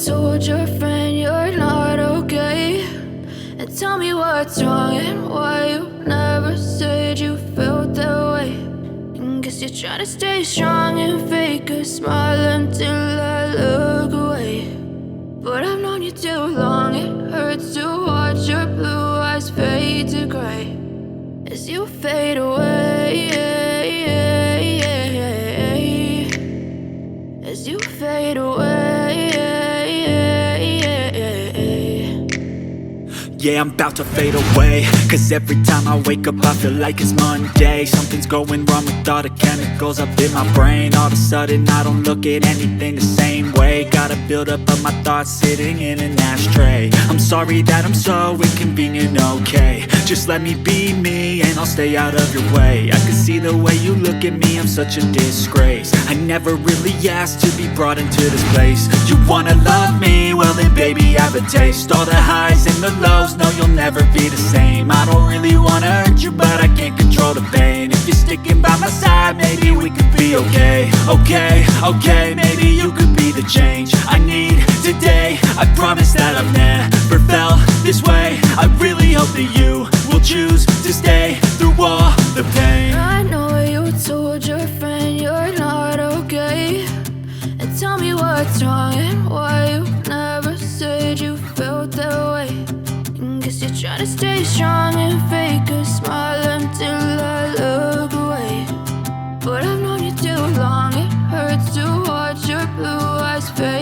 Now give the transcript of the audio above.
told your friend you're not okay, and tell me what's wrong and why you never said you felt that way. And guess you're trying to stay strong and fake a smile until I look away. But I've known you too long, it hurts to watch your blue eyes fade to gray as you fade away, as you fade away. Yeah, I'm about to fade away, cause every time I wake up I feel like it's Monday. Something's going wrong with all the chemicals up in my brain. All of a sudden I don't look at anything the same way. Gotta build up of my thoughts sitting in an ashtray. I'm sorry that I'm so inconvenient, okay. Just let me be me and I'll stay out of your way. I can see the way you look at me, I'm such a disgrace. I never really asked to be brought into this place. You wanna love me? Well then baby I have a taste. All the highs and the lows, no you'll never be the same. I don't really wanna hurt you but I can't control the pain. If you're sticking by my side maybe we could be okay. Okay, maybe you could be the change I need today. I promise that I've never felt this way. I really hope that you will choose to stay through all the pain. I know you told your friend you're not okay, and tell me what's wrong and why you never said you felt that way. And guess you're trying to stay strong and fake a smile until I look away. But I've known you too long, it hurts to watch your blue eyes fade